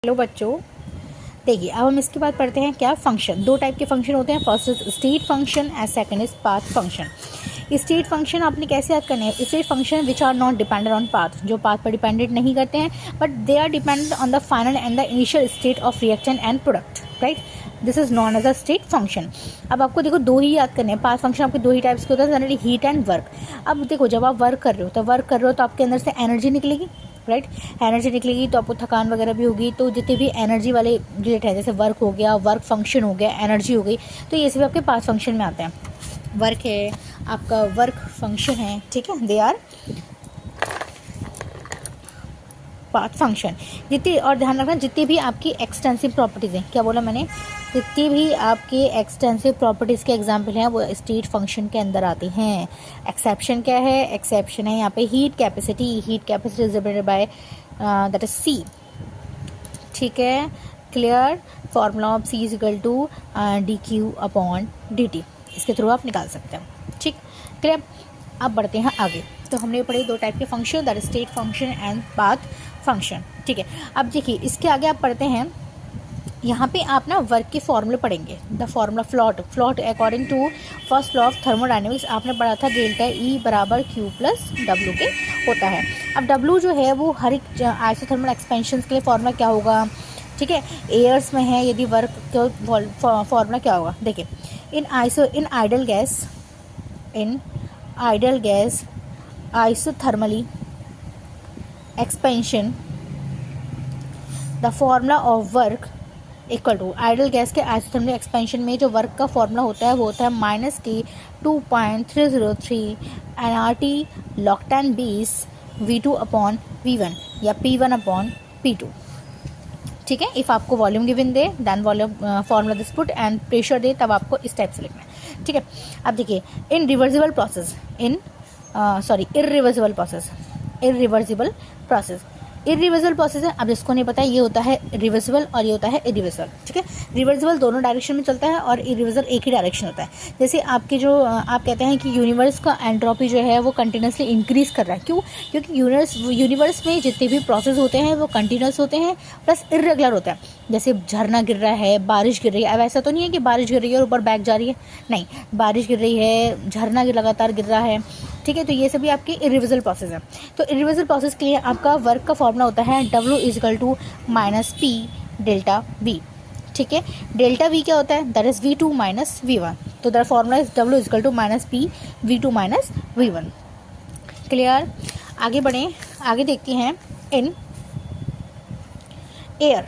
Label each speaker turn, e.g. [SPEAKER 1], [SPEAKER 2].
[SPEAKER 1] Hello बच्चों, देखिए अब हम इसके बाद पढ़ते हैं क्या फंक्शन। दो टाइप के फंक्शन होते हैं, first is state function and second is path function. State function आपने कैसे याद करने हैं? State function which are not dependent on path, जो पाथ पर डिपेंडेंट नहीं करते हैं but they are dependent on the final and the initial state of reaction and product, right. This is known as a state function. अब आपको देखो दो ही याद करने हैं, पाथ फंक्शन आपके दो ही टाइप्स के होते हैं, जनरली हीट एंड वर्क। अब देखो जब आप वर्क कर रहे हो तो आपके अंदर से एनर्जी निकलेगी, राइट। एनर्जी निकलेगी तो आपको थकान वगैरह भी होगी। तो जितने भी एनर्जी वाले रिलेटेड है, जैसे वर्क हो गया, वर्क फंक्शन हो गया, एनर्जी हो गई, तो ये सभी आपके पाथ फंक्शन में आते हैं। वर्क है आपका, वर्क फंक्शन है, ठीक है, दे आर पाथ फंक्शन। जितनी, और ध्यान रखना, जितनी भी आपकी एक्सटेंसिव प्रॉपर्टीज़ हैं, क्या बोला मैंने, जितनी भी आपकी एक्सटेंसिव प्रॉपर्टीज़ के एग्जांपल हैं वो स्टेट फंक्शन के अंदर आती हैं। एक्सेप्शन क्या है? एक्सेप्शन है यहाँ पे heat capacity. Heat capacity is represented by that is C, ठीक है, clear. Formula of C is equal to D Q upon D T, इसके थ्रू आप निकाल सकते हैं, ठीक, क्लियर। अब बढ़ते हैं आगे। तो हमने पढ़े दो टाइप के function, that state function and path function, ठीक है। अब देखिए इसके आगे आप पढ़ते हैं, यहाँ पे आप ना वर्क के फॉर्मूले पढ़ेंगे। The formula float according to first law of thermodynamics आपने पढ़ा था, डेल्टा ई बराबर क्यू प्लस डब्ल्यू के होता है। अब डब्ल्यू जो है वो हर एक आइसोथर्मल एक्सपेंशन के लिए फॉर्मूला क्या होगा, ठीक है, एयर्स में है यदि वर्क का फॉर्मूला क्या होगा, देखिए in ideal gas isothermally expansion the formula of work equal to, ideal gas के आइसोथर्मल एक्सपेंशन में जो वर्क का फॉर्मूला होता है वो होता है -T2.303 nRT loctan base V2 upon V1 या P1 अपॉन P2, ठीक है। इफ़ आपको वॉल्यूम गिवन दे then volume formula this put and pressure दे तब आपको इस टाइप से लिखना है, ठीक है। अब देखिए इरिवर्सिबल प्रोसेस है। अब जिसको नहीं पता है, ये होता है रिवर्सिबल और ये होता है इरिवर्सिबल, ठीक है। रिवर्सिबल दोनों डायरेक्शन में चलता है और इरिवर्सिबल एक ही डायरेक्शन होता है। जैसे आपके जो आप कहते हैं कि यूनिवर्स का एंट्रोपी जो है वो कंटिन्यूसली इंक्रीज कर रहा है, क्यों? क्योंकि यूनिवर्स में जितने भी प्रोसेस होते हैं वो कंटिन्यूस होते हैं प्लस इर्रेगुलर होता है। जैसे झरना गिर रहा है, बारिश गिर रही है। अब ऐसा तो नहीं है कि बारिश गिर रही है और ऊपर बैग जा रही है, नहीं, बारिश गिर रही है, झरना लगातार गिर रहा है, ठीक है। तो ये सभी आपके इरिवर्सिबल प्रोसेस है। तो इरिवर्सिबल प्रोसेस के लिए आपका वर्क का फॉर्मूला होता है W is equal to -P delta V, ठीक है। डेल्टा V क्या होता है? That is V2 minus V1। तो the formula is W is equal to -P V2 minus V1, clear. आगे बढ़ें, आगे देखते हैं इन एयर।